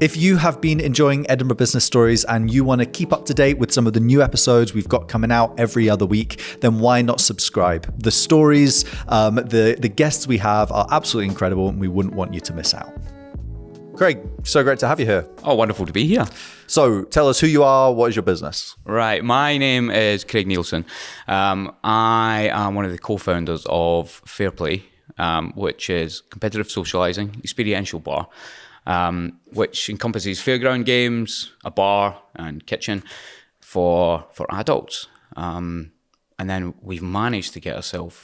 If you have been enjoying Edinburgh Business Stories and you want to keep up to date with some of the new episodes we've got coming out every other week, then why not subscribe? The stories, the guests we have are absolutely incredible and we wouldn't want you to miss out. Craig, so great to have you here. Oh, wonderful to be here. So tell us who you are, what is your business? Right, my name is Craig Neilson. I am one of the co-founders of Fore Play, which is competitive socialising, experiential bar, which encompasses fairground games, a bar and kitchen for adults. And then we've managed to get ourselves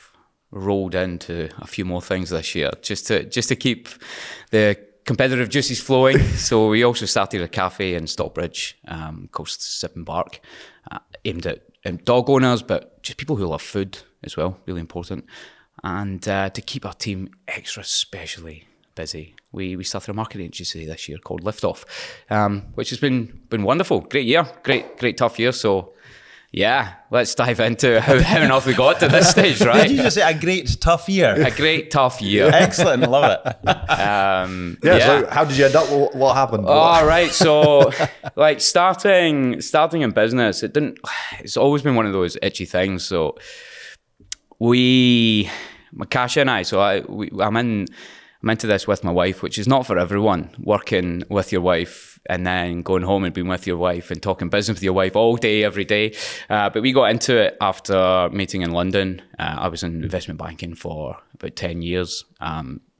rolled into a few more things this year, just to keep the competitive juices flowing. So we also started a cafe in Stockbridge called Sip and Bark, aimed at dog owners, but just people who love food as well, really important. And to keep our team extra specially busy, we started a marketing agency this year called Liftoff, which has been wonderful. Great year, great tough year. So yeah, let's dive into how on earth we got to this stage, right? Did you just say a great tough year? A great tough year. Excellent, love it. So how did you end up? What happened? All right, so like starting in business, it's always been one of those itchy things. So Kasia and I, I'm into this with my wife, which is not for everyone, working with your wife and then going home and being with your wife and talking business with your wife all day, every day. But we got into it after meeting in London. I was in investment banking for about 10 years.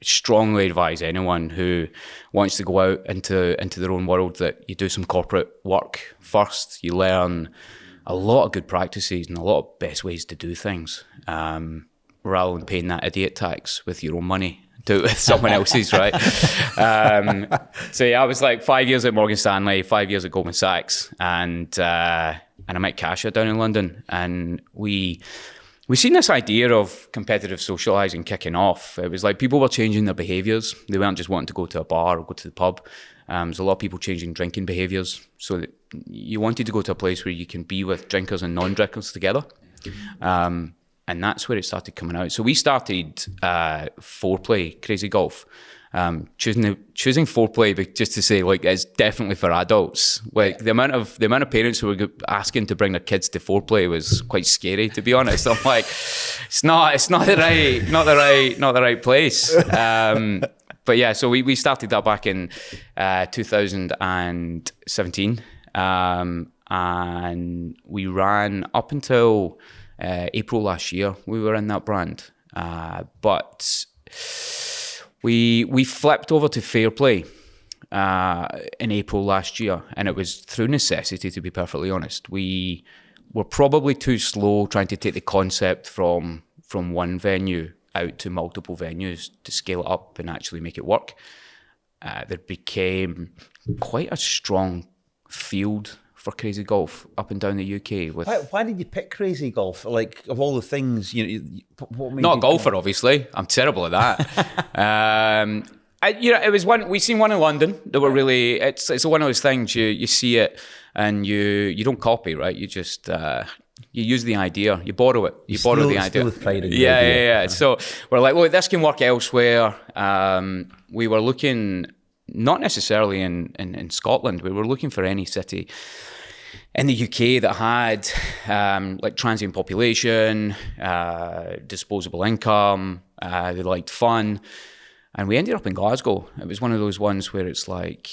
Strongly advise anyone who wants to go out into their own world that you do some corporate work first. You learn a lot of good practices and a lot of best ways to do things, rather than paying that idiot tax with your own money. Do it with someone else's, right? So yeah, I was like 5 years at Morgan Stanley, 5 years at Goldman Sachs, and I met Kasia down in London, and we seen this idea of competitive socialising kicking off. It was like people were changing their behaviours. They weren't just wanting to go to a bar or go to the pub. There's a lot of people changing drinking behaviours. So that you wanted to go to a place where you can be with drinkers and non-drinkers together. And that's where it started coming out. So we started Fore Play Crazy Golf, choosing Fore Play just to say like it's definitely for adults. Like the amount of parents who were asking to bring their kids to Fore Play was quite scary, to be honest. I'm like, it's not the right place. But yeah, so we started that back in 2017, and we ran up until April last year. We were in that brand, but we flipped over to Fore Play in April last year, and it was through necessity, to be perfectly honest. We were probably too slow trying to take the concept from one venue out to multiple venues to scale it up and actually make it work. There became quite a strong field for Crazy Golf up and down the UK. Why did you pick Crazy Golf? Like, of all the things, what made not a golfer, obviously. I'm terrible at that. It was one we seen one in London that were really. It's one of those things you see it and you don't copy, right? You just you use the idea, you borrow it, you borrow the idea. Still with pride in the idea. idea. Yeah. So we're like, well, this can work elsewhere. We were looking not necessarily in Scotland. We were looking for any city in the UK that had like transient population, disposable income, they liked fun. And we ended up in Glasgow. It was one of those ones where it's like,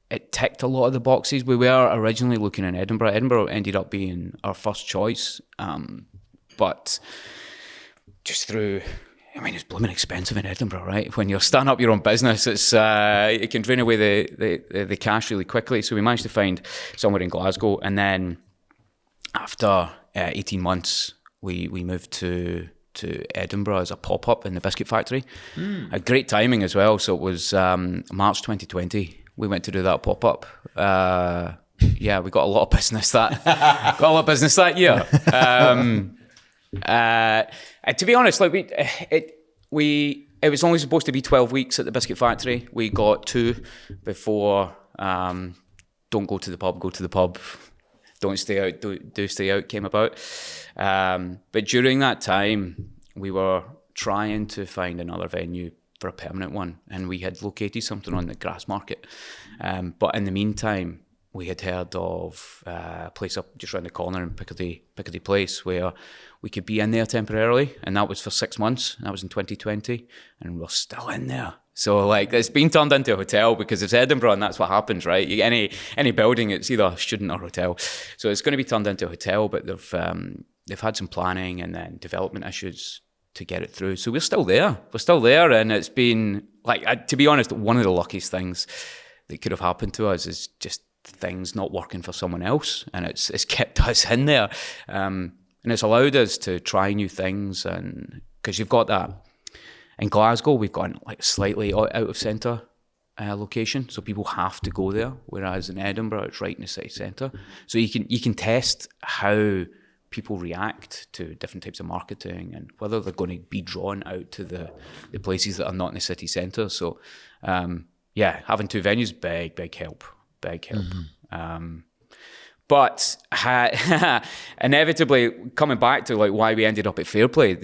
it ticked a lot of the boxes. We were originally looking in Edinburgh. Edinburgh ended up being our first choice. But just through, it's blooming expensive in Edinburgh, right? When you're starting up your own business, it can drain away the cash really quickly. So we managed to find somewhere in Glasgow. And then after 18 months, we moved to Edinburgh as a pop-up in the biscuit factory. A great timing as well. So it was March 2020. We went to do that pop-up. Yeah, we got a lot of business that year. To be honest, like it was only supposed to be 12 weeks at the biscuit factory. We got 2 before. Don't go to the pub. Go to the pub. Don't stay out. Do stay out. Came about. But during that time, we were trying to find another venue for a permanent one, and we had located something on the grass market. But in the meantime, we had heard of a place up just around the corner in Picardy Place where we could be in there temporarily, and that was for 6 months. That was in 2020, and we're still in there. So like it's been turned into a hotel because it's Edinburgh, and that's what happens, right? Any building, it's either a student or hotel. So it's going to be turned into a hotel, but they've had some planning and then development issues to get it through. So we're still there. And it's been like, to be honest, one of the luckiest things that could have happened to us is just things not working for someone else, and it's kept us in there, and it's allowed us to try new things. And because you've got that in Glasgow, we've got like slightly out of centre location, so people have to go there, whereas in Edinburgh it's right in the city centre, so you can test how people react to different types of marketing and whether they're going to be drawn out to the places that are not in the city centre. So having two venues, big help. Mm-hmm. But inevitably, coming back to like why we ended up at Fore Play,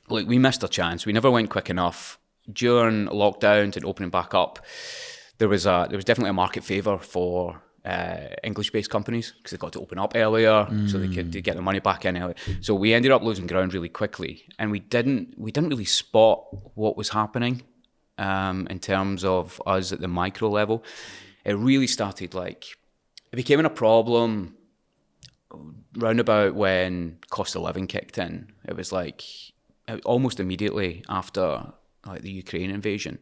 we missed our chance. We never went quick enough. During lockdown and opening back up, there was definitely a market favour for English-based companies because they got to open up earlier, so they could get their money back in earlier. So we ended up losing ground really quickly, and we didn't really spot what was happening in terms of us at the micro level. It really started it became a problem round about when cost of living kicked in. It was like almost immediately after the Ukraine invasion,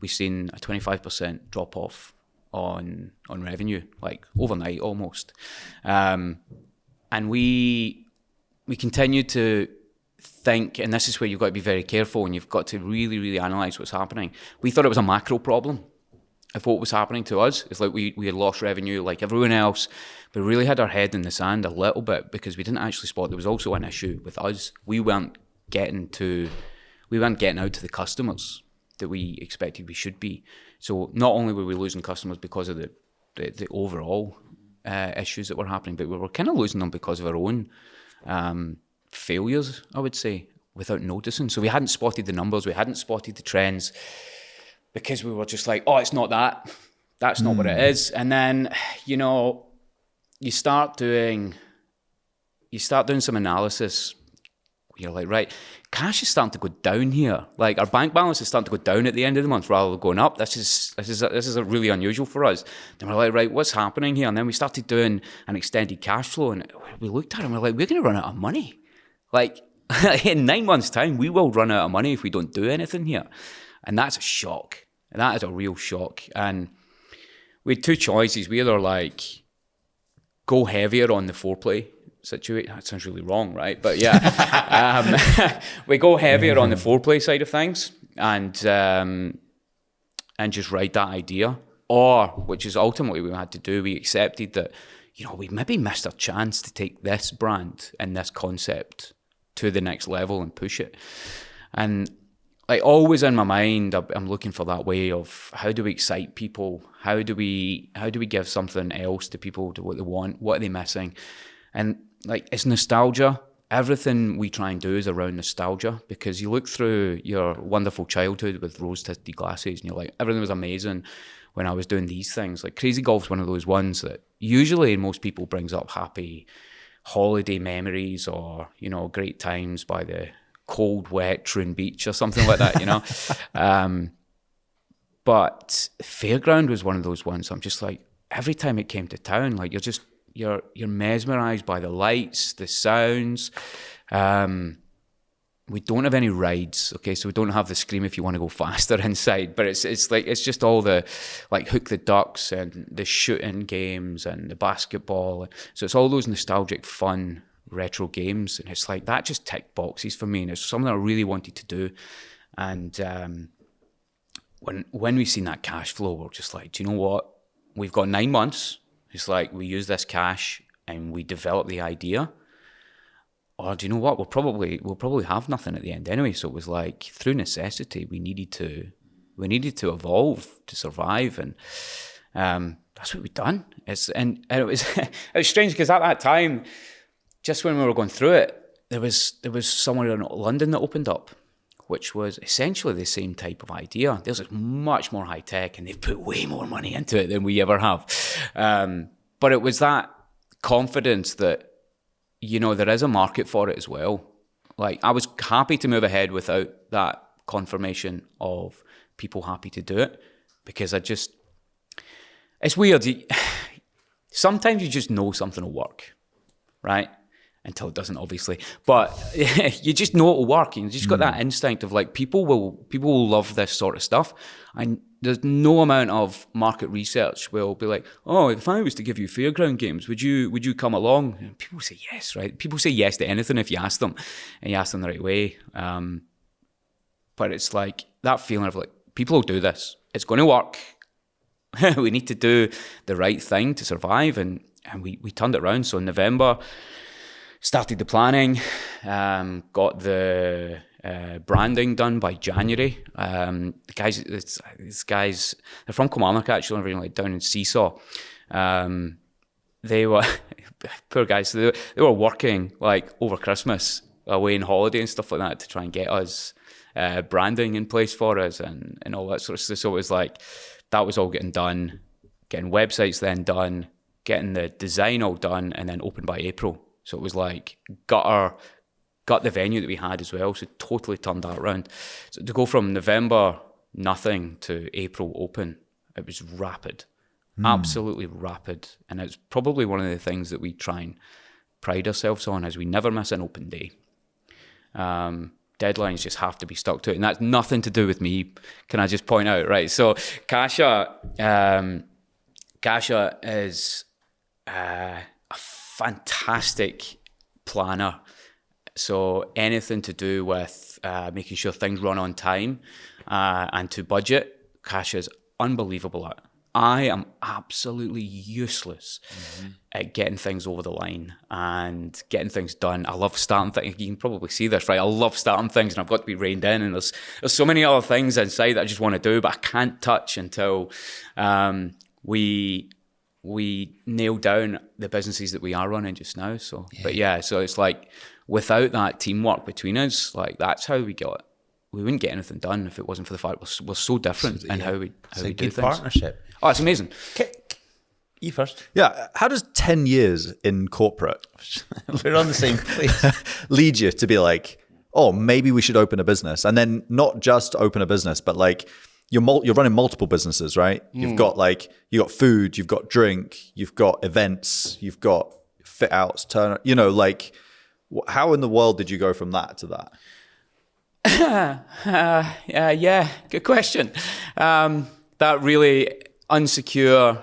we've seen a 25% drop off on revenue, like overnight almost. And we continued to think, and this is where you've got to be very careful and you've got to really, really analyse what's happening. We thought it was a macro problem of what was happening to us. It's like we had lost revenue like everyone else, but we really had our head in the sand a little bit because we didn't actually spot there was also an issue with us. We weren't getting out to the customers that we expected we should be. So not only were we losing customers because of the overall issues that were happening, but we were kind of losing them because of our own failures, I would say, without noticing. So we hadn't spotted the numbers, we hadn't spotted the trends, because we were just like, oh, it's not that. That's not what it is. And then, you start doing some analysis. You're like, right, cash is starting to go down here. Like our bank balance is starting to go down at the end of the month rather than going up. This is really unusual for us. Then we're like, right, what's happening here? And then we started doing an extended cash flow, and we looked at it and we're like, we're going to run out of money. Like in 9 months' time, we will run out of money if we don't do anything here. And that's a shock. And that is a real shock. And we had two choices. We either go heavier on the Fore Play situation. That sounds really wrong, right? But yeah, we go heavier on the Fore Play side of things and just ride that idea. Or, which is ultimately what we had to do, we accepted that, we maybe missed our chance to take this brand and this concept to the next level and push it. And always in my mind, I'm looking for that way of how do we excite people? How do we give something else to people, to what they want? What are they missing? And it's nostalgia. Everything we try and do is around nostalgia, because you look through your wonderful childhood with rose-tinted glasses and you're like, everything was amazing when I was doing these things. Like Crazy Golf's one of those ones that usually most people brings up happy holiday memories or, great times by the cold, wet Troon Beach or something like that, But Fairground was one of those ones. I'm just like, every time it came to town, you're mesmerised by the lights, the sounds. We don't have any rides, okay? So we don't have the scream if you want to go faster inside. But it's just all the Hook the Ducks and the shooting games and the basketball. So it's all those nostalgic, fun retro games, and it's that just ticked boxes for me, and it's something I really wanted to do. And when we seen that cash flow, we're just like, do you know what? We've got 9 months. It's we use this cash and we develop the idea. Or do you know what? We'll probably have nothing at the end anyway. So it was through necessity, we needed to evolve to survive, and that's what we've done. And it was strange because at that time, just when we were going through it, there was somewhere in London that opened up, which was essentially the same type of idea. Theirs is much more high tech, and they've put way more money into it than we ever have. But it was that confidence that, you know, there is a market for it as well. Like, I was happy to move ahead without that confirmation of people happy to do it, because it's weird. Sometimes you just know something will work, right? Until it doesn't, obviously. But you just know it will work. You just got that instinct of like, people will love this sort of stuff. And there's no amount of market research will be like, oh, if I was to give you fairground games, would you come along? And people say yes, right? People say yes to anything if you ask them, and you ask them the right way. But it's like that feeling of like, people will do this. It's going to work. We need to do the right thing to survive. And we turned it around. So in November, started the planning, got the branding done by January. These guys, they're from Kilmarnock actually, originally down in Seesaw. They were, poor guys, they were working like over Christmas, away on holiday and stuff like that to try and get us branding in place for us and all that sort of stuff. So it was like, that was all getting done, getting websites then done, getting the design all done, and then open by April. So it was like, got the venue that we had as well, so totally turned that around. So to go from November nothing to April open, it was rapid, absolutely rapid. And it's probably one of the things that we try and pride ourselves on, is we never miss an open day. Deadlines just have to be stuck to it, and that's nothing to do with me. Can I just point out, right? So Kasia is a fantastic planner. So anything to do with making sure things run on time and to budget, Kasia's unbelievable at. I am absolutely useless at getting things over the line and getting things done. I love starting things. You can probably see this, right? I love starting things, and I've got to be reined in. And there's so many other things inside that I just want to do, but I can't touch until we nail down the businesses that we are running just now. So, But yeah, so it's like, without that teamwork between us, like, that's how we got it. We wouldn't get anything done if it wasn't for the fact we're so different in how we do things. Partnership. Oh, it's amazing. You first. Yeah. How does 10 years in corporate We're on the same place. lead you to be like, oh, maybe we should open a business? And then not just open a business, but like, you're running multiple businesses, right? You've got food, you've got drink, you've got events, you've got fit outs, like, how in the world did you go from that to that? Yeah, good question. That really insecure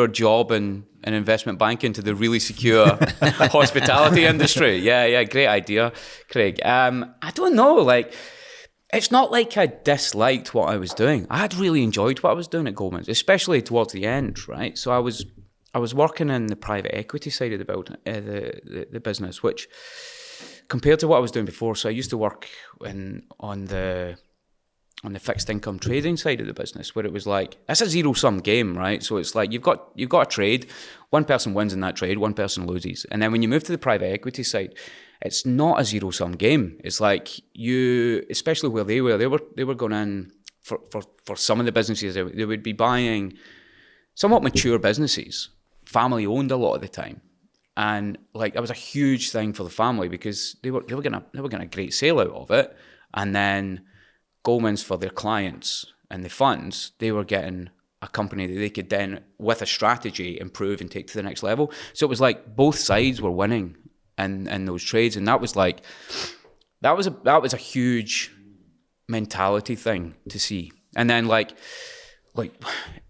job in investment banking to the really secure hospitality industry. Yeah, great idea, Craig. I don't know, like, it's not like I disliked what I was doing. I had really enjoyed what I was doing at Goldman, especially towards the end, right? So I was working in the private equity side of the business, which, compared to what I was doing before, so I used to work on the fixed income trading side of the business, where it was like, it's a zero sum game, right? So it's like, you've got a trade, one person wins in that trade, one person loses, and then when you move to the private equity side, it's not a zero sum game. It's like, especially where they were going in for some of the businesses, they would be buying somewhat mature businesses, family owned a lot of the time. And like, that was a huge thing for the family, because they were getting a great sale out of it. And then Goldman's, for their clients and the funds, they were getting a company that they could then, with a strategy, improve and take to the next level. So it was like, both sides were winning in those trades. And that was like, that was a huge mentality thing to see. And then like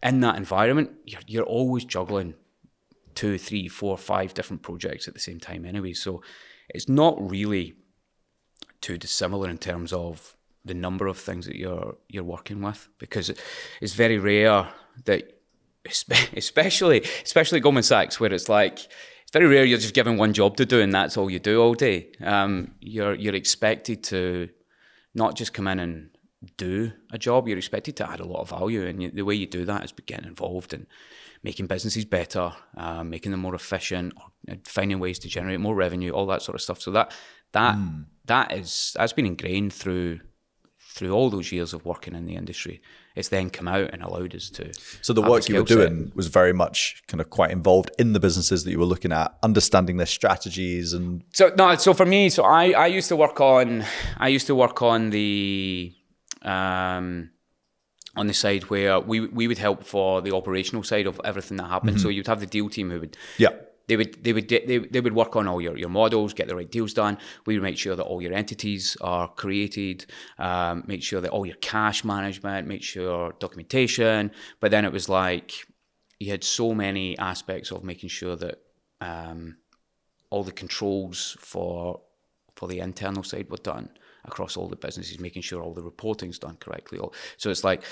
in that environment, you're always juggling 2, 3, 4, 5 different projects at the same time anyway. So it's not really too dissimilar in terms of the number of things that you're working with, because it's very rare that, especially Goldman Sachs, where it's like, it's very rare you're just given one job to do and that's all you do all day. You're expected to not just come in and do a job, you're expected to add a lot of value, and the way you do that is by getting involved in making businesses better, making them more efficient, or finding ways to generate more revenue, all that sort of stuff. So that that's been ingrained through all those years of working in the industry. It's then come out and allowed us to. So the work you were doing was very much kind of quite involved in the businesses that you were looking at, understanding their strategies and. So for me, I used to work on the side where we would help for the operational side of everything that happened. So you'd have the deal team who would. Yeah. They would work on all your models, get the right deals done. We would make sure that all your entities are created, make sure that all your cash management, make sure documentation. But then it was like you had so many aspects of making sure that all the controls for the internal side were done across all the businesses, making sure all the reporting's done correctly. So it's like,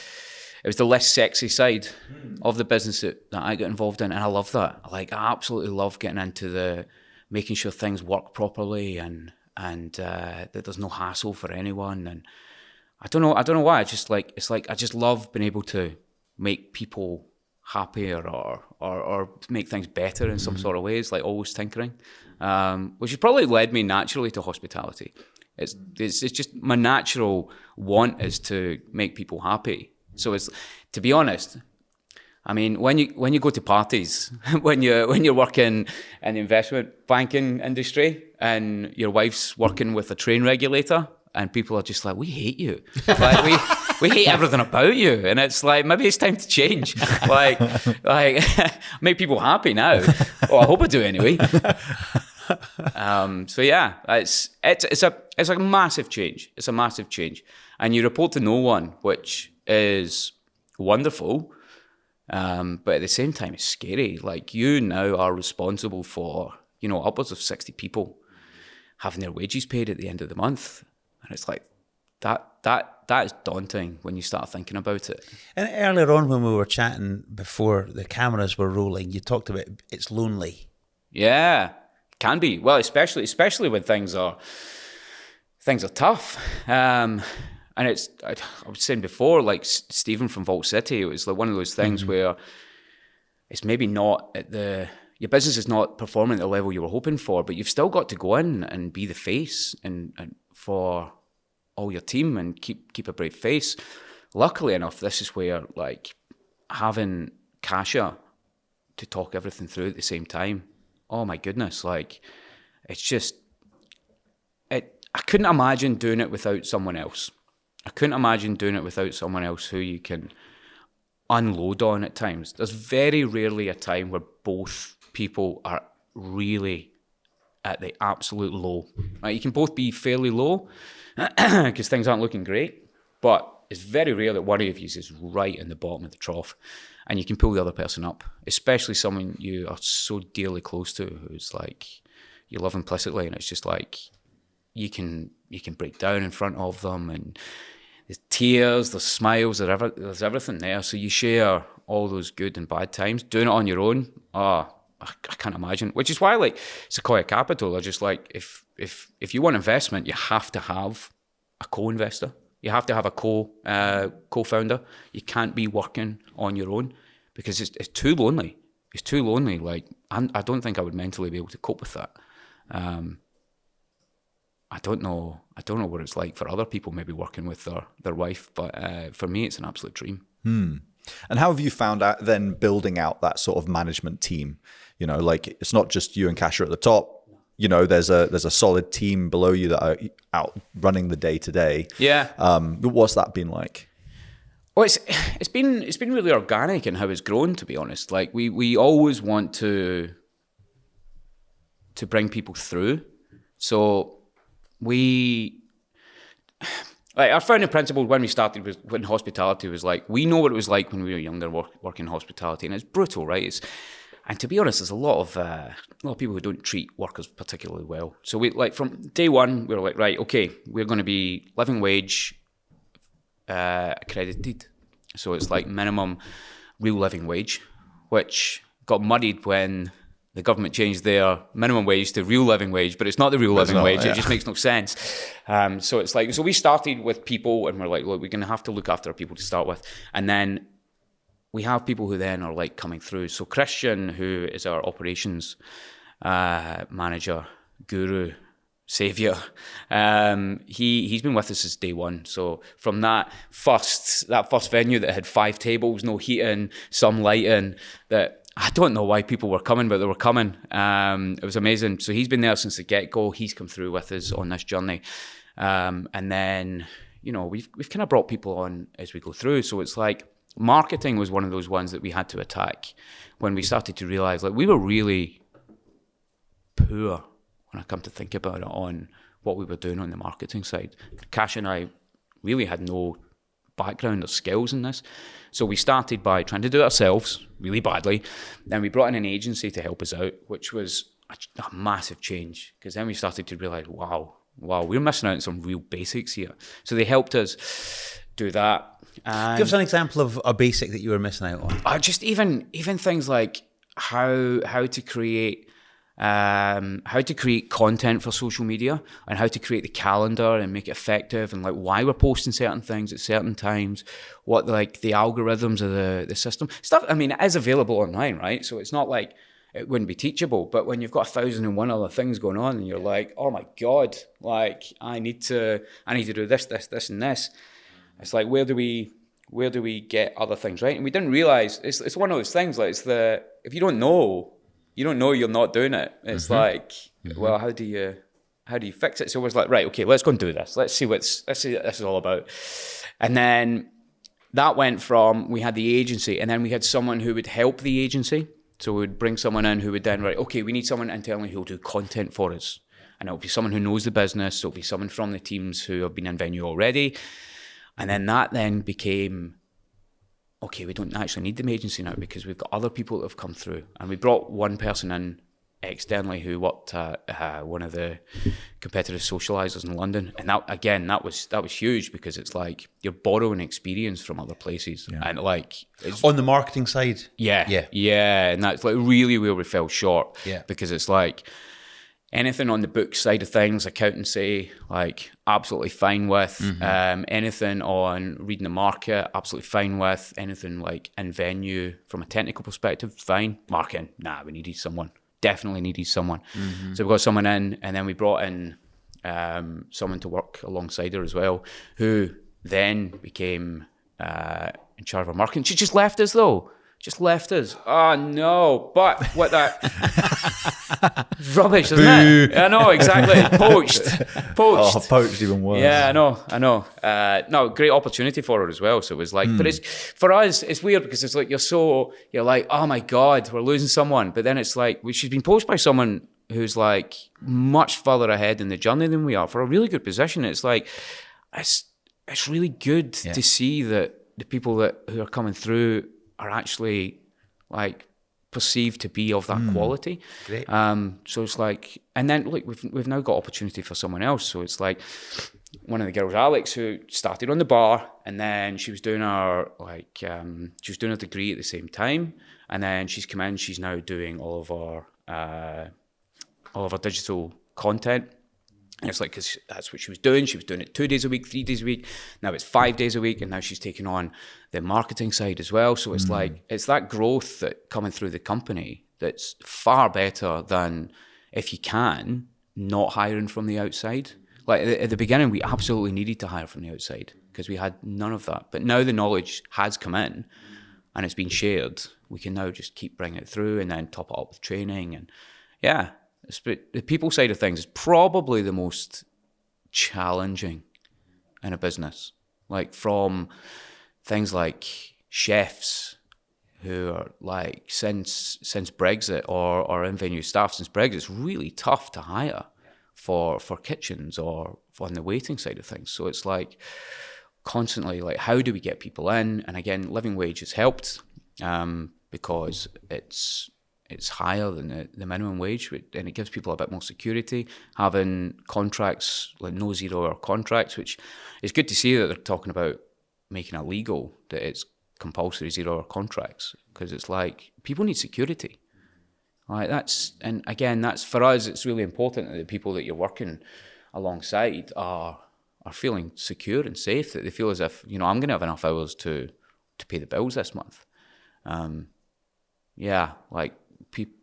it was the less sexy side of the business that I got involved in, and I love that. I absolutely love getting into the making sure things work properly and that there's no hassle for anyone. And I don't know why. I just I just love being able to make people happier or make things better in some sort of ways, like always tinkering, which has probably led me naturally to hospitality. It's just my natural want is to make people happy. So it's, to be honest, I mean, when you go to parties, when you're working in the investment banking industry and your wife's working with a train regulator and people are just like, we hate you. Like we hate everything about you. And it's like, maybe it's time to change. like make people happy now. Well, I hope I do anyway. So yeah, it's a massive change. It's a massive change. And you report to no one, which is wonderful, but at the same time it's scary. Like, you now are responsible for, upwards of 60 people having their wages paid at the end of the month, and it's like that is daunting when you start thinking about it. And earlier on when we were chatting before the cameras were rolling, you talked about it's lonely. Yeah, can be. Well, especially when things are tough. And it's, I was saying before, like Stephen from Vault City, it was like one of those things where it's maybe not your business is not performing at the level you were hoping for, but you've still got to go in and be the face and for all your team and keep a brave face. Luckily enough, this is where, like, having Kasia to talk everything through at the same time, oh my goodness, like, it's just, I couldn't imagine doing it without someone else. I couldn't imagine doing it without someone else who you can unload on at times. There's very rarely a time where both people are really at the absolute low. You can both be fairly low because things aren't looking great, but it's very rare that one of you is right in the bottom of the trough and you can pull the other person up, especially someone you are so dearly close to who's like, you love implicitly, and it's just like, you can break down in front of them, and there's tears, there's smiles, there's everything there. So you share all those good and bad times. Doing it on your own, I can't imagine. Which is why, like, Sequoia Capital are just like, if you want investment, you have to have a co-investor. You have to have a co-founder. You can't be working on your own because it's too lonely. It's too lonely. Like, I don't think I would mentally be able to cope with that. I don't know what it's like for other people maybe working with their wife, but for me, it's an absolute dream. And how have you found out then building out that sort of management team? Like, it's not just you and Kasia at the top. There's a solid team below you that are out running the day to day. Yeah. What's that been like? Well, it's been really organic in how it's grown, to be honest. Like, we always want to bring people through. So our founding principle when we started in hospitality was like, we know what it was like when we were younger working hospitality, and it's brutal, right? And to be honest, there's a lot of people who don't treat workers particularly well. So we, like, from day one, we were like, right, okay, we're going to be living wage accredited. So it's like minimum real living wage, which got muddied when the government changed their minimum wage to real living wage, but it's not the real living wage. Yeah. It just makes no sense. So it's like, so we started with people and we're like, look, we're going to have to look after our people to start with. And then we have people who then are like coming through. So Christian, who is our operations manager, guru, savior. He's been with us since day one. So from that first venue that had 5 tables, no heating, some lighting, that I don't know why people were coming, but they were coming. It was amazing. So he's been there since the get-go. He's come through with us on this journey. And then, we've kind of brought people on as we go through. So it's like marketing was one of those ones that we had to attack when we started to realize, like, we were really poor when I come to think about it on what we were doing on the marketing side. Kasia and I really had no background or skills in this. So we started by trying to do it ourselves really badly. Then we brought in an agency to help us out, which was a massive change, because then we started to realize, wow, we're missing out on some real basics here. So they helped us do that. And give us an example of a basic that you were missing out on. Just even things like how to create content for social media, and how to create the calendar and make it effective, and like why we're posting certain things at certain times, what like the algorithms of the system stuff. I mean, it is available online, right? So it's not like it wouldn't be teachable, but when you've got 1,001 other things going on and you're like, oh my God, like I need to do this, and this. It's like, where do we get other things, right? And we didn't realize it's one of those things, like if you don't know you're not doing it. It's like, well, how do you fix it? So it was like, right, okay, let's go and do this. Let's see what this is all about. And then that went from, we had the agency, and then we had someone who would help the agency. So we would bring someone in who would then, right, okay, we need someone internally who will do content for us. And it'll be someone who knows the business. So it'll be someone from the teams who have been in venue already. And then that then became, okay, we don't actually need the agency now because we've got other people that have come through. And we brought one person in externally who worked at one of the competitive socialisers in London. And that was huge, because it's like you're borrowing experience from other places. Yeah. And like... on the marketing side? Yeah. And that's like really where we fell short. Yeah. Because it's like... anything on the book side of things, accountancy, like absolutely fine with. Anything on reading the market, absolutely fine with. Anything like in venue from a technical perspective, fine. Marketing, we needed someone. Definitely needed someone. So we got someone in, and then we brought in someone to work alongside her as well, who then became in charge of our marketing. She just left us though. Oh no! But what that rubbish, isn't it? I know, exactly. Poached. Oh, poached even worse. Yeah, I know. No, great opportunity for her as well. So it was like, but it's for us, it's weird because it's like you're like, oh my God, we're losing someone. But then it's like she's been poached by someone who's like much further ahead in the journey than we are, for a really good position. It's like it's really good to see that the people who are coming through are actually like perceived to be of that quality. Great. So it's like, and then look, we've now got opportunity for someone else. So it's like one of the girls, Alex, who started on the bar, and then she was doing her degree at the same time, and then she's come in. She's now doing all of our digital content. And it's like, because that's what she was doing. She was doing it 2 days a week, 3 days a week. Now it's 5 days a week, and now she's taking on the marketing side as well. So it's like, it's that growth that coming through the company that's far better than, if you can, not hiring from the outside. Like at the beginning, we absolutely needed to hire from the outside because we had none of that. But now the knowledge has come in and it's been shared. We can now just keep bringing it through and then top it up with training. And yeah. The people side of things is probably the most challenging in a business. Like from things like chefs who are like since Brexit or in-venue staff since Brexit, it's really tough to hire for kitchens or on the waiting side of things. So it's like constantly like, how do we get people in? And again, living wage has helped because it's higher than the minimum wage, and it gives people a bit more security. Having contracts, like no 0 hour contracts, which is good to see that they're talking about making it legal, that it's compulsory 0 hour contracts, because it's like people need security. Like that's for us, it's really important that the people that you're working alongside are feeling secure and safe, that they feel as if, I'm going to have enough hours to pay the bills this month.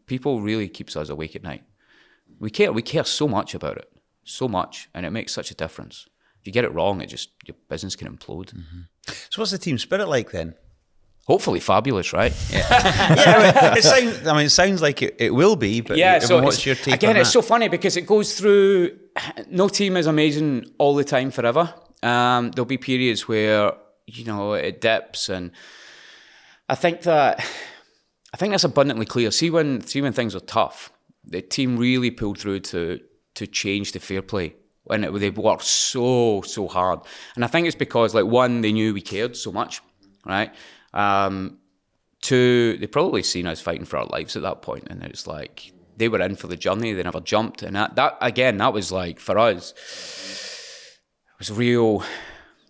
People really keeps us awake at night. We care so much about it. so much, and it makes such a difference. If you get it wrong, your business can implode. So what's the team spirit like then? Hopefully fabulous, right? Yeah, it sounds like it will be, but so what's your take again, on that? it's so funny because it goes through, no team is amazing all the time forever. There'll be periods where, it dips, and I think that's abundantly clear. See when things are tough, the team really pulled through to change the Fore Play. And they worked so hard. And I think it's because, like, one, they knew we cared so much, right? Two, they probably seen us fighting for our lives at that point, and it's like they were in for the journey. They never jumped, and that was like, for us, it was a real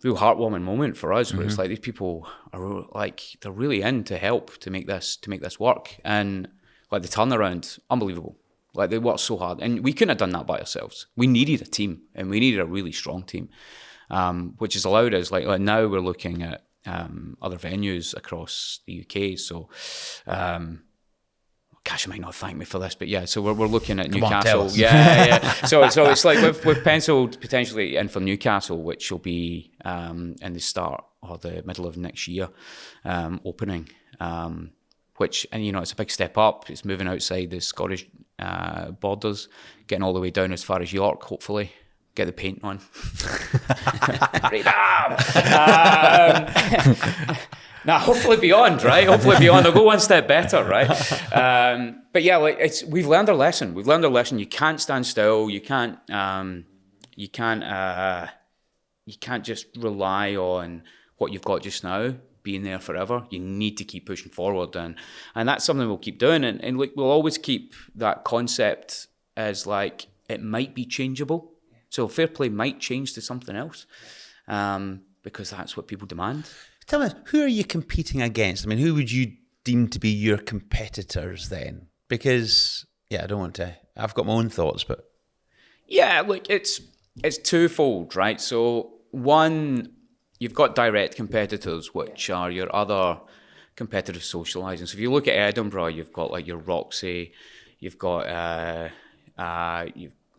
heartwarming moment for us, where it's like these people are like, they're really in to help to make this work, and like the turnaround, unbelievable. Like, they worked so hard, and we couldn't have done that by ourselves. We needed a team, and we needed a really strong team, which has allowed us, like now we're looking at other venues across the UK. So, Kasia might not thank me for this, but yeah, so we're looking at Newcastle. Yeah. So it's like we've penciled potentially in for Newcastle, which will be in the start or the middle of next year, opening. Which, and it's a big step up. It's moving outside the Scottish borders, getting all the way down as far as York, hopefully. Get the paint on. Hopefully beyond, right? Hopefully beyond. I'll go one step better, right? But yeah, like, we've learned our lesson. You can't stand still. You can't just rely on what you've got just now being there forever. You need to keep pushing forward, and that's something we'll keep doing, and like, we'll always keep that concept as like, it might be changeable. So Fore Play might change to something else, because that's what people demand. Tell me, who are you competing against? I mean, who would you deem to be your competitors then? Because I've got my own thoughts, but yeah, like, it's twofold, right? So one, you've got direct competitors, which are your other competitive socialising. So if you look at Edinburgh, you've got like your Roxy, you've got,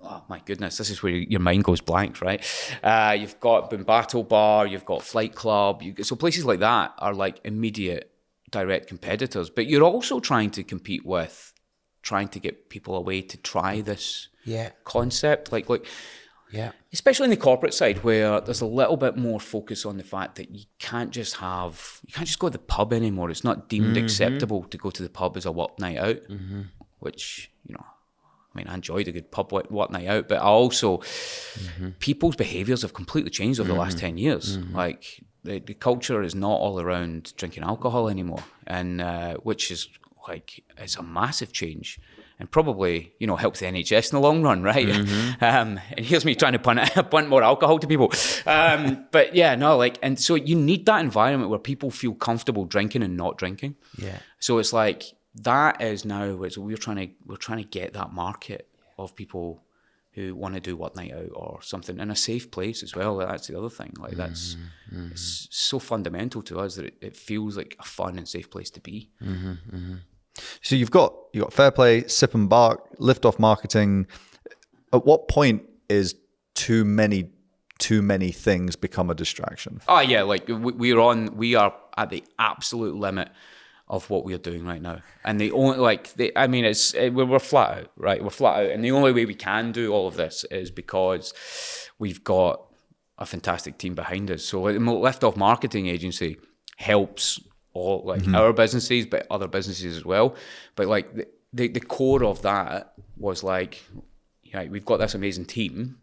oh my goodness, this is where your mind goes blank, right? You've got Boom Battle Bar, you've got Flight Club. So places like that are like immediate direct competitors. But you're also trying to compete with, trying to get people away to try this concept. Like, yeah, especially in the corporate side, where there's a little bit more focus on the fact that you can't just go to the pub anymore. It's not deemed acceptable to go to the pub as a work night out, which, I mean, I enjoyed a good pub work night out, but I also, people's behaviours have completely changed over the last 10 years. Like, the culture is not all around drinking alcohol anymore, and which is like, it's a massive change. And probably, helps the NHS in the long run, right? And here's me trying to punt more alcohol to people. But yeah, no, like, and so you need that environment where people feel comfortable drinking and not drinking. Yeah. So it's like, that is now, we're trying to get that market of people who want to do work night out or something in a safe place as well. That's the other thing. Like, that's it's so fundamental to us that it feels like a fun and safe place to be. So you've got Fore Play, Sip and Bark, lift off marketing. At what point is too many things become a distraction? Oh yeah, like we are at the absolute limit of what we are doing right now, and we're flat out, right? We're flat out, and the only way we can do all of this is because we've got a fantastic team behind us. So like, the lift off marketing agency helps all our businesses, but other businesses as well. But like the core of that was like, we've got this amazing team,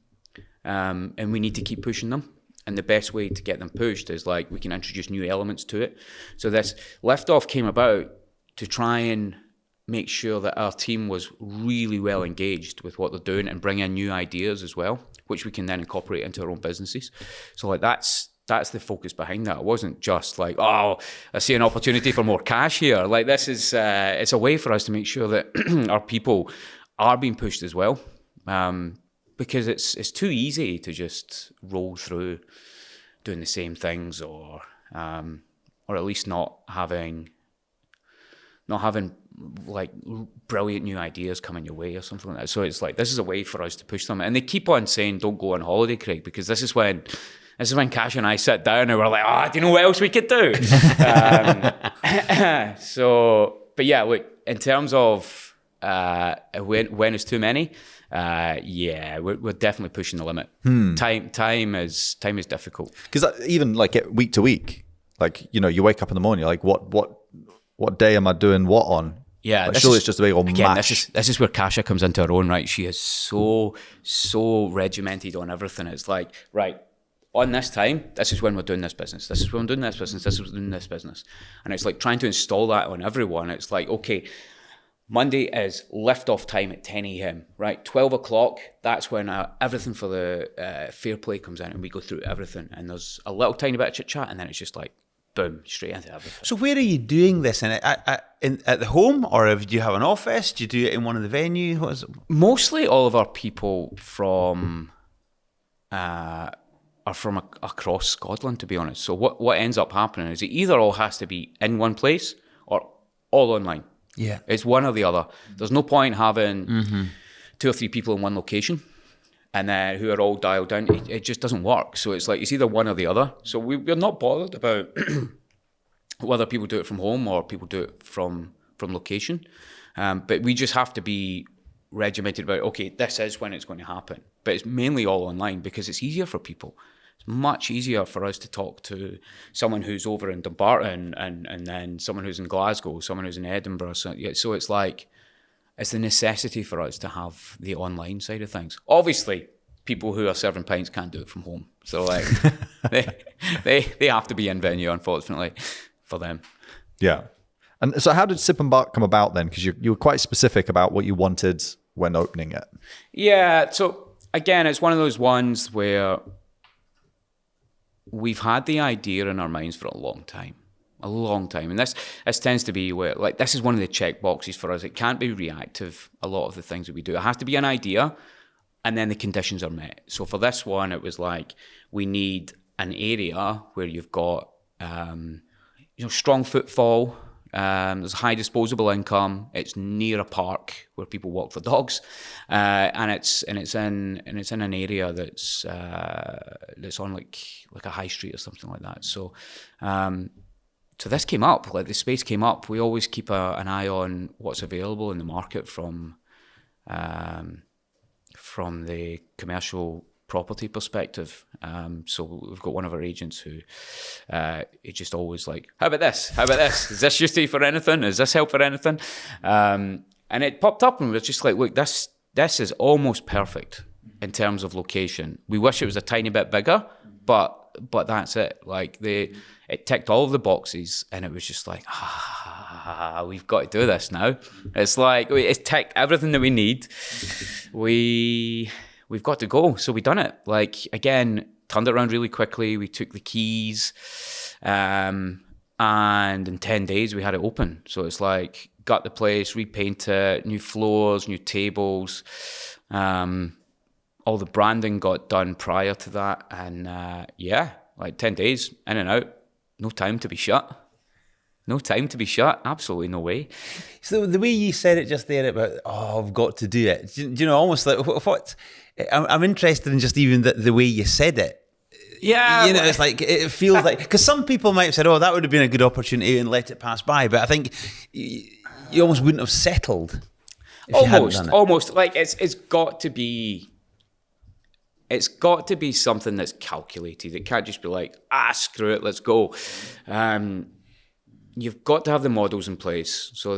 and we need to keep pushing them. And the best way to get them pushed is like, we can introduce new elements to it. So this lift off came about to try and make sure that our team was really well engaged with what they're doing and bring in new ideas as well, which we can then incorporate into our own businesses. So like, that's the focus behind that. It wasn't just like, oh, I see an opportunity for more cash here. Like, this is, it's a way for us to make sure that our people are being pushed as well. Because it's too easy to just roll through doing the same things, or at least not having not having like brilliant new ideas coming your way or something like that. So it's like, this is a way for us to push them. And they keep on saying, don't go on holiday, Craig, because this is when Kasia and I sit down and we're like, do you know what else we could do? But yeah, look, in terms of when is too many, we're definitely pushing the limit. Time is difficult. Because even like week to week, like, you know, you wake up in the morning, you're like, what day am I doing what on? Yeah, like, surely it's just a big old mash. This is where Kasia comes into her own, right? She is so regimented on everything. It's like, right, on this time, this is when we're doing this business. This is when we're doing this business. This is when we're doing this business. And it's like trying to install that on everyone. It's like, okay, Monday is lift-off time at 10 a.m., right? 12 o'clock, that's when everything for the Fore Play comes in and we go through everything. And there's a little tiny bit of chit-chat and then it's just like, boom, straight into everything. So where are you doing this? At the home, or do you have an office? Do you do it in one of the venues? What is it? Mostly all of our people are from across Scotland, to be honest. So what ends up happening is it either all has to be in one place or all online. Yeah. It's one or the other. There's no point having 2 or 3 people in one location and then who are all dialed in. It just doesn't work. So it's like, it's either one or the other. So we're not bothered about whether people do it from home or people do it from location. But we just have to be regimented about, okay, this is when it's going to happen. But it's mainly all online because it's easier for people. It's much easier for us to talk to someone who's over in Dumbarton and then someone who's in Glasgow, someone who's in Edinburgh. So it's like, it's the necessity for us to have the online side of things. Obviously, people who are serving pints can't do it from home. So like they have to be in venue, unfortunately, for them. Yeah. And so how did Sip and Bark come about then? Because you were quite specific about what you wanted when opening it. Yeah. So again, it's one of those ones where we've had the idea in our minds for a long time. And this tends to be where, like, this is one of the check boxes for us. It can't be reactive, a lot of the things that we do. It has to be an idea, and then the conditions are met. So for this one, it was like, we need an area where you've got, strong footfall, there's high disposable income, it's near a park where people walk their dogs, and it's in an area that's on like a high street or something like that. So this came up, like the space came up. We always keep an eye on what's available in the market from the commercial property perspective. So we've got one of our agents who he just always like, how about this? Is this useful for anything? Is this help for anything? And it popped up and we were just like, look, this is almost perfect in terms of location. We wish it was a tiny bit bigger, but that's it. Like it ticked all of the boxes, and it was just like, we've got to do this now. It's like it's ticked everything that we need. We've got to go, so we done it. Like, again, turned it around really quickly. We took the keys, and in 10 days we had it open. So it's like, got the place, repaint it, new floors, new tables. All the branding got done prior to that, and like 10 days in and out. No time to be shut. Absolutely no way. So the way you said it just there about, I've got to do it. Do you know, almost like what? I'm interested in just even the way you said it. Yeah. You know, it's like, it feels like, because some people might have said, that would have been a good opportunity and let it pass by. But I think you almost wouldn't have settled if you hadn't done it. Almost. Like it's got to be something that's calculated. It can't just be like, screw it, let's go. You've got to have the models in place. So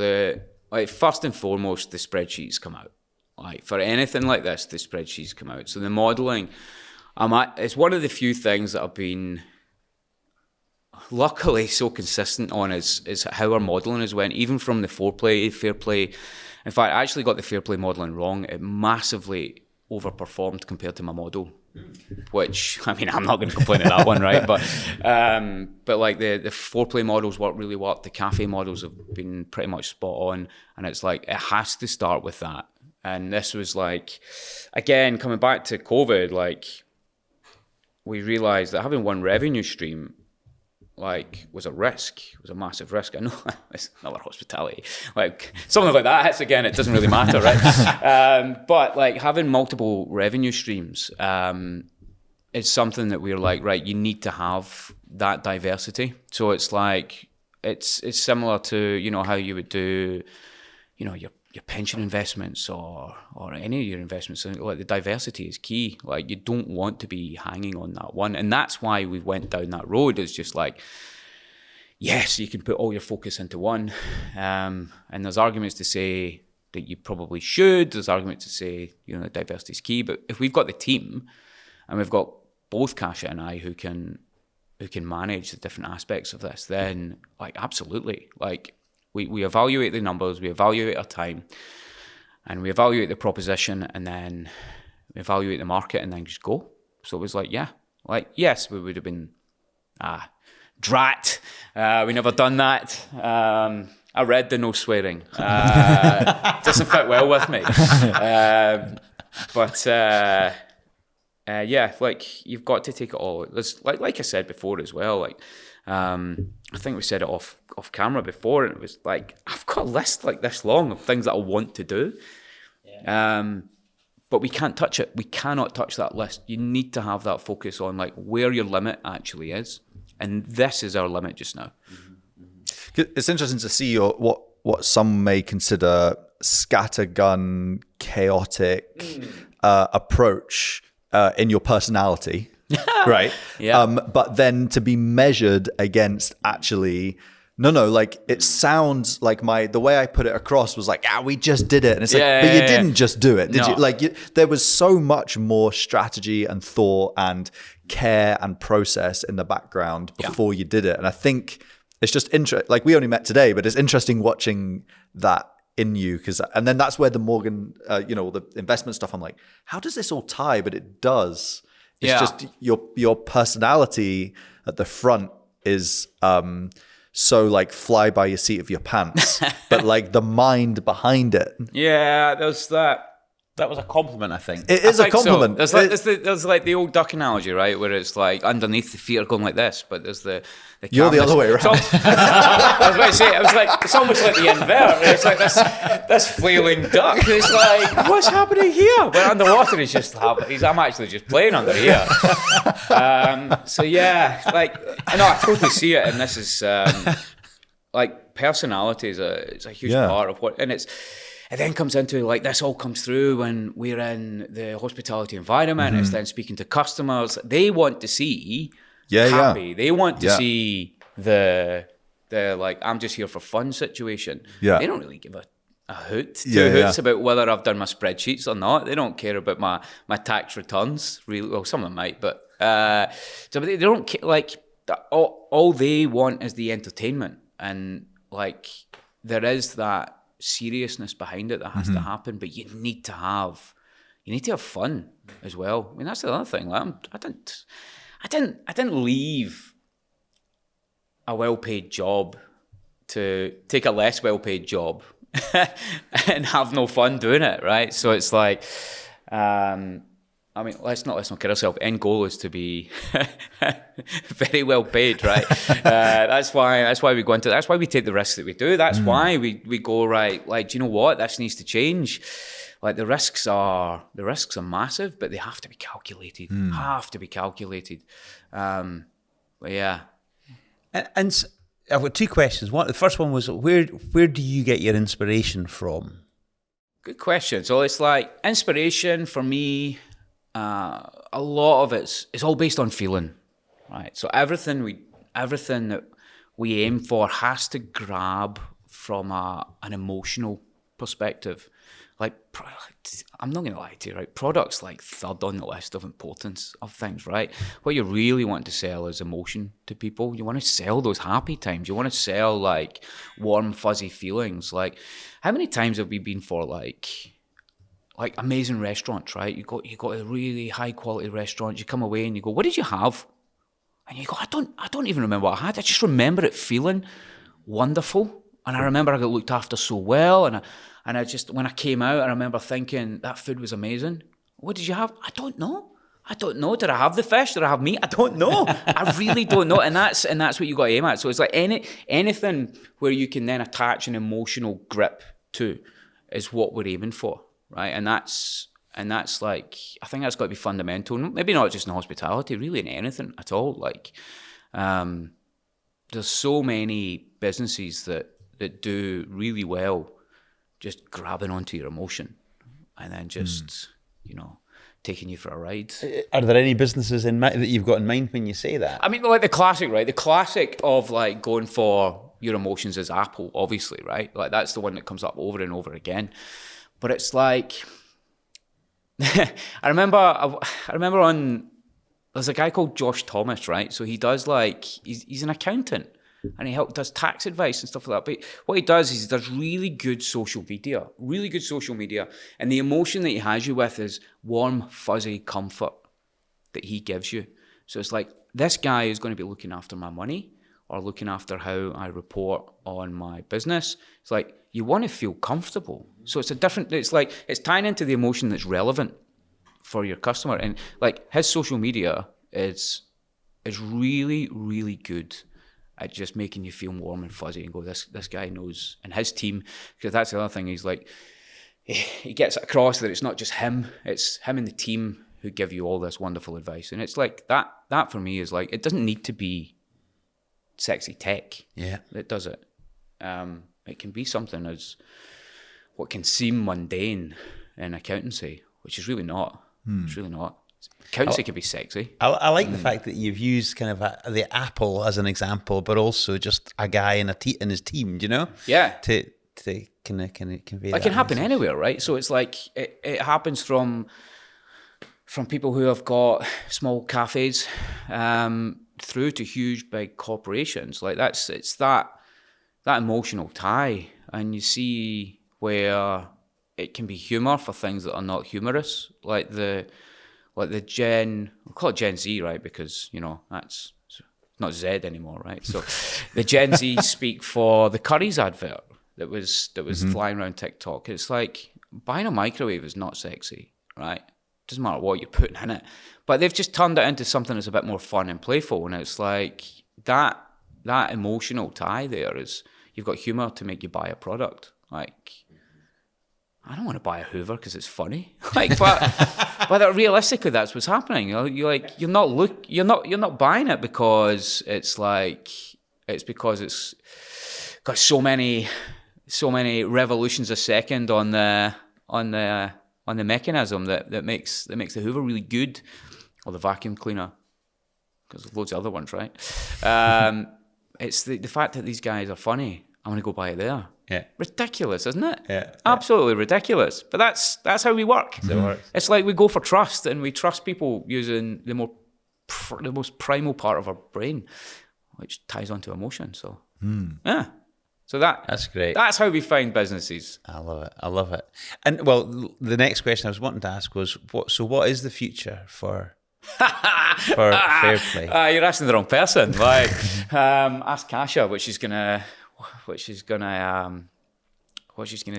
first and foremost, the spreadsheets come out. Like for anything like this, the spreadsheets come out. So the modelling, it's one of the few things that I've been luckily so consistent on is how our modelling has went, even from the Fore Play, Fayre Play. In fact, I actually got the Fayre Play modelling wrong. It massively overperformed compared to my model, which, I mean, I'm not going to complain at that one, right? But like the Fore Play models work really well. The cafe models have been pretty much spot on, and it's like, it has to start with that. And this was like, again, coming back to COVID, like we realised that having one revenue stream like was a risk. It was a massive risk. I know it's another hospitality, like something like that hits again. It doesn't really matter, right? But like having multiple revenue streams is something that we're like, right, you need to have that diversity. So it's like it's similar to, you know, how you would do, you know, your pension investments or any of your investments. Like the diversity is key. Like you don't want to be hanging on that one, and that's why we went down that road. It's just like, yes, you can put all your focus into one, and there's arguments to say that you probably should. There's arguments to say, you know, diversity is key. But if we've got the team, and we've got both Kasia and I who can manage the different aspects of this, then like absolutely, like we evaluate the numbers, we evaluate our time, and we evaluate the proposition, and then we evaluate the market, and then just go. So it was like, yeah, like yes, we would have been drat. We never done that. I read the no swearing. Doesn't fit well with me. But yeah, like you've got to take it all. There's like I said before as well. Like I think we said it off camera before, and it was like I've got a list like this long of things that I want to do. Yeah. But we can't touch it. We cannot touch that list. You need to have that focus on like where your limit actually is, and this is our limit just now. It's interesting to see what some may consider scattergun, chaotic approach in your personality, right? Yeah. But then to be measured against actually, no, like it sounds like the way I put it across was like, we just did it. And it's like, but you didn't just do it, did you? Like there was so much more strategy and thought and care and process in the background before you did it. And I think it's just interesting. Like we only met today, but it's interesting watching that in you, and then that's where the Morgan, the investment stuff, I'm like, how does this all tie? But it does. It's just your personality at the front is so like fly by your seat of your pants, but like the mind behind it. Yeah, there's that. That was a compliment, I think. It is a compliment. So. There's like the old duck analogy, right? Where it's like underneath the feet are going like this, but there's the You're the other way around. I was about to say, it was like, it's almost like the invert. It's like this flailing duck. It's like, what's happening here? But underwater, I'm actually just playing under here. So yeah, like, I totally see it. And this is, like, personality is a huge part of what, and it then comes into like this all comes through when we're in the hospitality environment. It's then speaking to customers. They want to see happy. Yeah. They want to see the like I'm just here for fun situation. Yeah. They don't really give a hoot, two hoots about whether I've done my spreadsheets or not. They don't care about my tax returns. Really, well, some of them might, but so they don't like all they want is the entertainment, and like there is that seriousness behind it that has to happen, but you need to have fun as well. I mean, that's the other thing. Like, I didn't leave a well-paid job to take a less well-paid job and have no fun doing it, right? So it's like, I mean, let's not kid ourselves. End goal is to be very well paid, right? That's why we go into. That's why we take the risks that we do. That's why we go right. Like, do you know what? This needs to change. Like the risks are massive, but they have to be calculated. But yeah. And I've got two questions. The first one was where do you get your inspiration from? Good question. So it's like inspiration for me. A lot of it's all based on feeling, right? So everything that we aim for has to grab from an emotional perspective. Like, I'm not going to lie to you, right? Products like third on the list of importance of things, right? What you really want to sell is emotion to people. You want to sell those happy times. You want to sell like warm, fuzzy feelings. Like, how many times have we been for like amazing restaurants, right? You got a really high quality restaurant. You come away and you go, "What did you have?" And you go, "I don't even remember what I had. I just remember it feeling wonderful, and I remember I got looked after so well, and I just when I came out, I remember thinking that food was amazing. What did you have? I don't know. I don't know. Did I have the fish? Did I have meat? I don't know. I really don't know. And that's what you got to aim at. So it's like anything where you can then attach an emotional grip to is what we're aiming for, right? And that's like, I think that's got to be fundamental. Maybe not just in hospitality, really in anything at all. Like, there's so many businesses that do really well just grabbing onto your emotion and then just, taking you for a ride. Are there any businesses in mind that you've got in mind when you say that? I mean, like the classic, right? The classic of like going for your emotions is Apple, obviously, right? Like that's the one that comes up over and over again. But it's like, I remember there's a guy called Josh Thomas, right? So he does like, he's an accountant and he does tax advice and stuff like that. But what he does is he does really good social media. And the emotion that he has you with is warm, fuzzy comfort that he gives you. So it's like, this guy is going to be looking after my money or looking after how I report on my business. It's like, you want to feel comfortable. So it's like, it's tying into the emotion that's relevant for your customer. And like his social media is really, really good at just making you feel warm and fuzzy and go, this guy knows, and his team, because that's the other thing, he's like, he gets across that it's not just him, it's him and the team who give you all this wonderful advice. And it's like, that for me is like, it doesn't need to be sexy tech. Yeah. That does it. It can be something as what can seem mundane in accountancy, which is really not. It's really not. Accountancy can be sexy. I like the fact that you've used kind of the Apple as an example, but also just a guy in his team, Yeah. To kind of convey that. It can happen anywhere, right? So it's like, it happens from people who have got small cafes through to huge, big corporations. Like it's that emotional tie. And you see where it can be humor for things that are not humorous, like the Gen, we'll call it Gen Z, right? Because, that's not Z anymore, right? So the Gen Z speak for the Curry's advert that was flying around TikTok. It's like, buying a microwave is not sexy, right? Doesn't matter what you're putting in it. But they've just turned it into something that's a bit more fun and playful. And it's like, that emotional tie there is, you've got humor to make you buy a product. Like, I don't want to buy a Hoover because it's funny. Like, but realistically, that's what's happening. You're not buying it because it's because it's got so many revolutions a second on the mechanism that makes the Hoover really good, or the vacuum cleaner, because there's loads of other ones, right? It's the fact that these guys are funny. I'm gonna go buy it there. Yeah. Ridiculous, isn't it? Yeah. Absolutely ridiculous. But that's how we work. It's like we go for trust, and we trust people using the most primal part of our brain, which ties onto emotion. So yeah. So that's great. That's how we find businesses. I love it. And well, the next question I was wanting to ask was, what is the future for Fore Play? You're asking the wrong person. Like, ask Kasia what she's gonna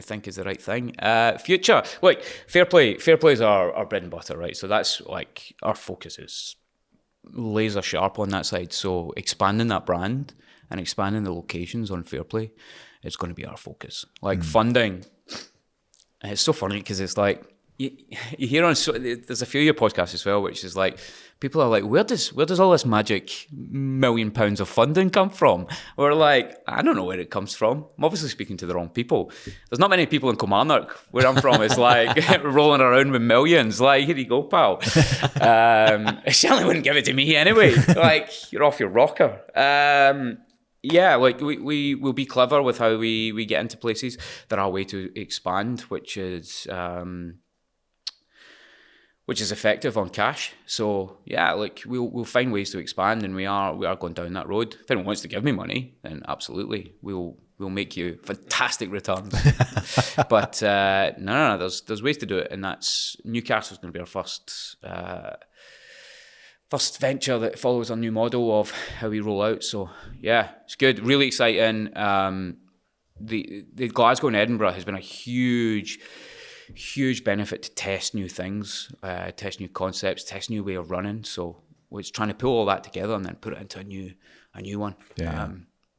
think is the right thing. Future, like Fore Play is our bread and butter, right? So that's like, our focus is laser sharp on that side. So expanding that brand and expanding the locations on Fore Play is going to be our focus. Like funding, and it's so funny because it's like, you hear there's a few of your podcasts as well, which is like, people are like, where does all this magic £1 million of funding come from? We're like, I don't know where it comes from. I'm obviously speaking to the wrong people. There's not many people in Kilmarnock where I'm from. It's like rolling around with millions. Like, here you go, pal. Certainly wouldn't give it to me anyway. Like, you're off your rocker. Yeah, like we will be clever with how we get into places. There are ways to expand, which is effective on cash. So yeah, like we'll find ways to expand, and we are going down that road. If anyone wants to give me money, then absolutely, we'll make you fantastic returns. But no, there's ways to do it, and that's Newcastle's going to be our first venture that follows a new model of how we roll out. So yeah, it's good, really exciting. The Glasgow and Edinburgh has been a huge huge benefit to test new things, test new concepts, test new way of running. So it's trying to pull all that together and then put it into a new one. Yeah.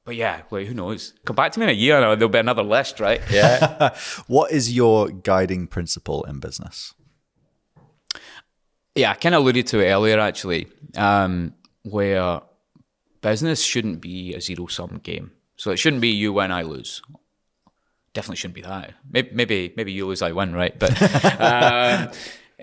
But yeah, well, who knows? Come back to me in a year and there'll be another list, right? Yeah. What is your guiding principle in business? Yeah, I kind of alluded to it earlier, actually, where business shouldn't be a zero-sum game. So it shouldn't be you win, I lose. Definitely shouldn't be that. Maybe you lose, I win, right? But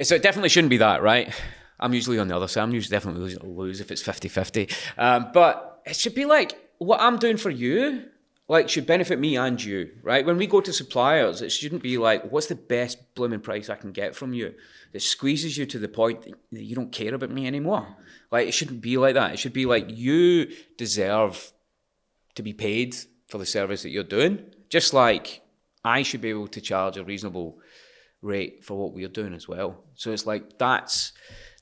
so it definitely shouldn't be that, right? I'm usually on the other side. I'm usually definitely lose if it's 50-50. But it should be like, what I'm doing for you, like, should benefit me and you, right? When we go to suppliers, it shouldn't be like, what's the best blooming price I can get from you? It squeezes you to the point that you don't care about me anymore. Like, it shouldn't be like that. It should be like, you deserve to be paid for the service that you're doing, just like I should be able to charge a reasonable rate for what we're doing as well. So it's like, that's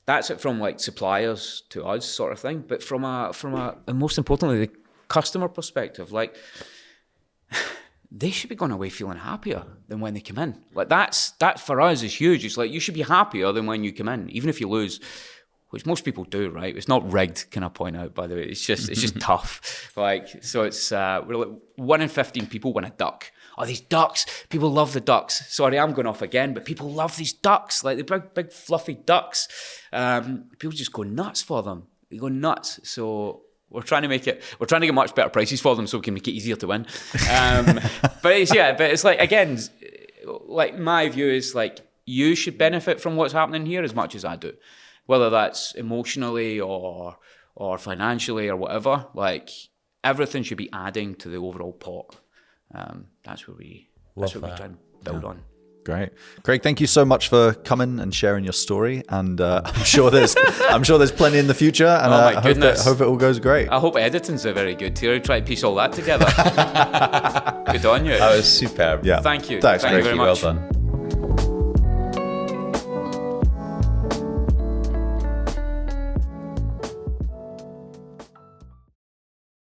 it from like suppliers to us sort of thing. But from a and most importantly, the customer perspective, like, they should be going away feeling happier than when they come in. Like, that for us is huge. It's like, you should be happier than when you come in, even if you lose, which most people do, right? It's not rigged, can I point out, by the way. It's just tough. Like, so it's we're like 1 in 15 people win a duck. Oh, these ducks, people love the ducks. Sorry, I'm going off again, but people love these ducks, like the big fluffy ducks. People just go nuts for them. They go nuts. So we're trying to get much better prices for them so we can make it easier to win. But it's like, again, like, my view is like, you should benefit from what's happening here as much as I do. Whether that's emotionally or financially or whatever, like, everything should be adding to the overall pot. That's what we try and build on. Great, Craig. Thank you so much for coming and sharing your story. And I'm sure there's plenty in the future. And I hope it all goes great. I hope editing's very good too. I try to piece all that together. Good on you. That was superb. Yeah. Thank you. Thanks, Thank you very much. Well done.